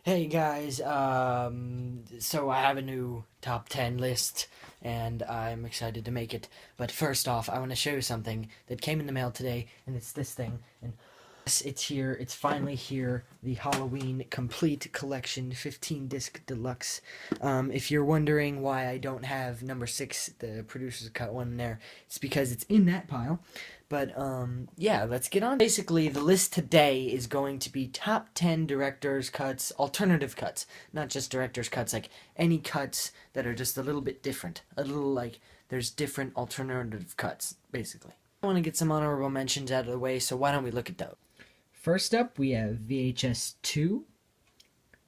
Hey guys, so I have a new top 10 list and I'm excited to make it. But first off, I want to show you something that came in the mail today, and it's this thing. And yes, it's here, it's finally here, the Halloween Complete Collection 15 disc deluxe. If you're wondering why I don't have number 6, the producer's cut one, there, it's because it's in that pile. But yeah, let's get on. Basically, the list today is going to be top 10 director's cuts, alternative cuts, not just director's cuts, like any cuts that are just a little bit different. A little like there's different alternative cuts, basically. I want to get some honorable mentions out of the way, so why don't we look at those? First up, we have VHS 2.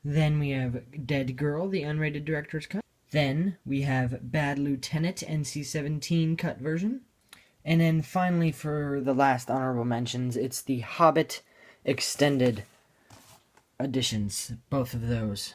Then we have Dead Girl, the unrated director's cut. Then we have Bad Lieutenant, NC-17 cut version. And then finally, for the last honorable mentions, it's the Hobbit extended editions, both of those.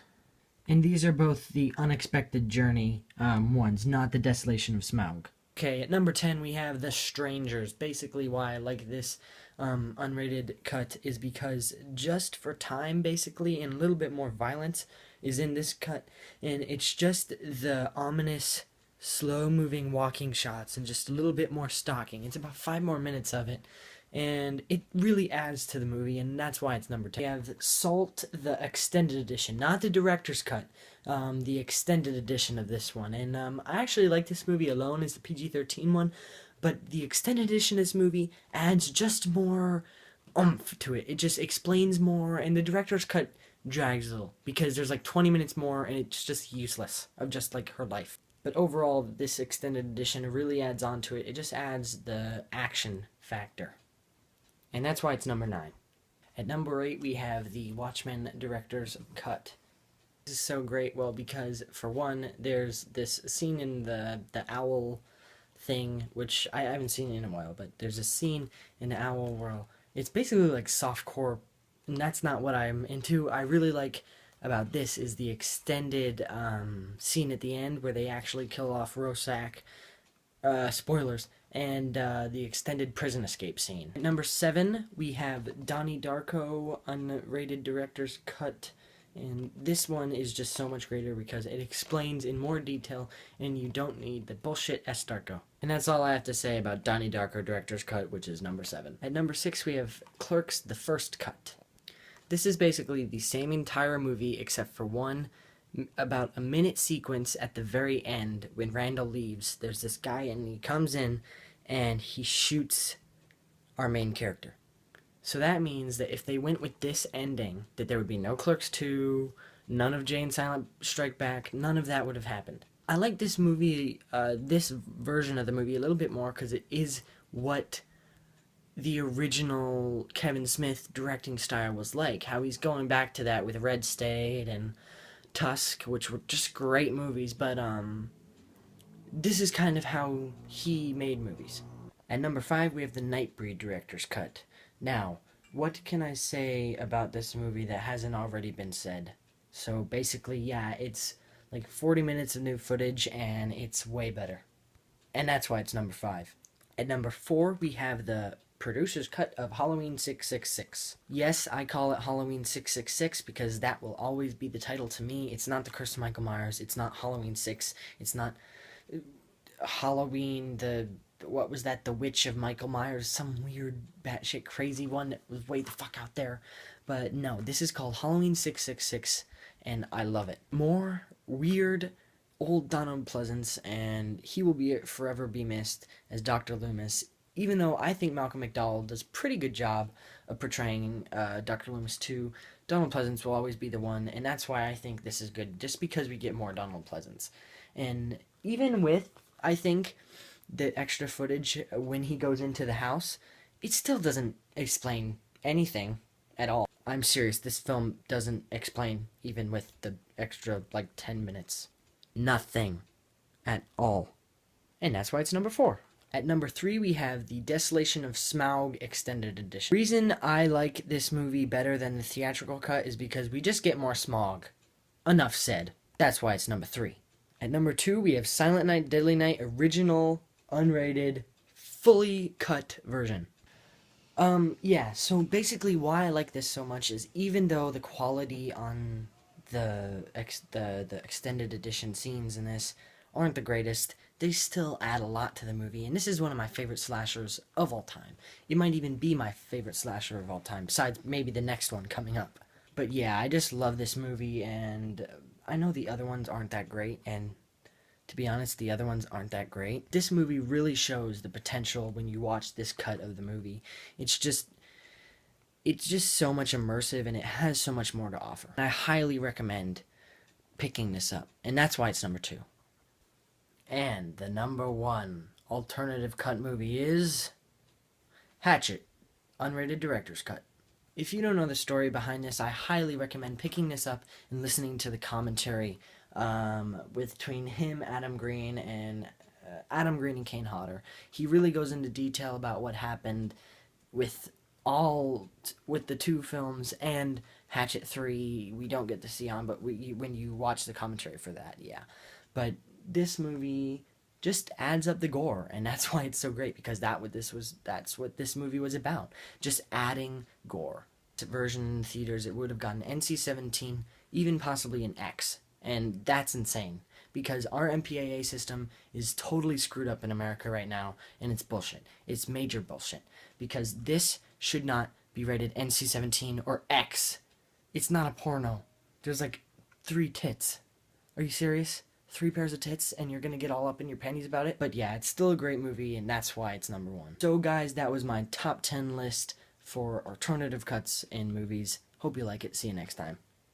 And these are both the Unexpected Journey ones, not the Desolation of Smaug. Okay, at number 10 we have The Strangers. Basically why I like this unrated cut is because just for time, basically, and a little bit more violence is in this cut. And it's just the ominous slow-moving walking shots and just a little bit more stalking. It's about 5 more minutes of it, and it really adds to the movie, and that's why it's number 10. We have Salt, the extended edition, not the director's cut, the extended edition of this one. And I actually like this movie alone as the PG-13 one, but the extended edition of this movie adds just more oomph to it. It just explains more, and the director's cut drags a little because there's like 20 minutes more, and it's just useless of just like her life. But overall, this extended edition really adds on to it. It just adds the action factor. And that's why it's number 9. At number 8, we have the Watchmen director's cut. This is so great, well, because for one, there's this scene in the owl thing, which I haven't seen in a while, but there's a scene in the owl world. It's basically like softcore, and that's not what I'm into. I really like about this is the extended scene at the end where they actually kill off Rosak. Spoilers. And the extended prison escape scene. At number 7, we have Donnie Darko, unrated director's cut. And this one is just so much greater because it explains in more detail, and you don't need the bullshit S. Darko. And that's all I have to say about Donnie Darko director's cut, which is number 7. At number 6, we have Clerks, the first cut. This is basically the same entire movie except for one about a minute sequence at the very end when Randall leaves. There's this guy and he comes in and he shoots our main character. So that means that if they went with this ending, that there would be no Clerks 2, none of Jay and Silent Strike Back, none of that would have happened. I like this movie, this version of the movie a little bit more because it is what the original Kevin Smith directing style was like. How he's going back to that with Red State and Tusk, which were just great movies, but this is kind of how he made movies. At number 5, we have the Nightbreed director's cut. Now, what can I say about this movie that hasn't already been said? So basically, yeah, it's like 40 minutes of new footage, and it's way better. And that's why it's number 5. At number 4, we have the producer's cut of Halloween 666. Yes, I call it Halloween 666 because that will always be the title to me. It's not The Curse of Michael Myers. It's not Halloween 6. It's not Halloween, what was that? The Witch of Michael Myers. Some weird batshit crazy one that was way the fuck out there. But no, this is called Halloween 666, and I love it. More weird old Donald Pleasance, and he will forever be missed as Dr. Loomis. Even though I think Malcolm McDowell does a pretty good job of portraying Dr. Loomis too, Donald Pleasance will always be the one, and that's why I think this is good, just because we get more Donald Pleasance. And even with, I think, the extra footage when he goes into the house, it still doesn't explain anything at all. I'm serious, this film doesn't explain, even with the extra, like, 10 minutes. Nothing. At all. And that's why it's number 4. At number 3, we have the Desolation of Smaug Extended Edition. The reason I like this movie better than the theatrical cut is because we just get more Smaug. Enough said. That's why it's number 3. At number 2, we have Silent Night, Deadly Night, original, unrated, fully cut version. Yeah, so basically why I like this so much is even though the quality on the extended edition scenes in this aren't the greatest, they still add a lot to the movie, and this is one of my favorite slashers of all time. It might even be my favorite slasher of all time, besides maybe the next one coming up. But yeah, I just love this movie, and I know the other ones aren't that great, and to be honest, the other ones aren't that great. This movie really shows the potential when you watch this cut of the movie. It's just so much immersive, and it has so much more to offer. And I highly recommend picking this up, and that's why it's number 2. And the number 1 alternative cut movie is Hatchet, unrated director's cut. If you don't know the story behind this, I highly recommend picking this up and listening to the commentary between him, Adam Green, and Kane Hodder. He really goes into detail about what happened with the 2 films and Hatchet 3. We don't get to see on, but when you watch the commentary for that, yeah. But this movie just adds up the gore, and that's why it's so great, because that's what this movie was about, just adding gore. Version in theaters, it would have gotten NC-17, even possibly an X, and that's insane, because our MPAA system is totally screwed up in America right now, and it's bullshit. It's major bullshit, because this should not be rated NC-17 or X. It's not a porno. There's like 3 tits. Are you serious? 3 pairs of tits, and you're gonna get all up in your panties about it? But yeah, it's still a great movie, and that's why it's number 1. So guys, that was my top 10 list for alternative cuts in movies. Hope you like it. See you next time.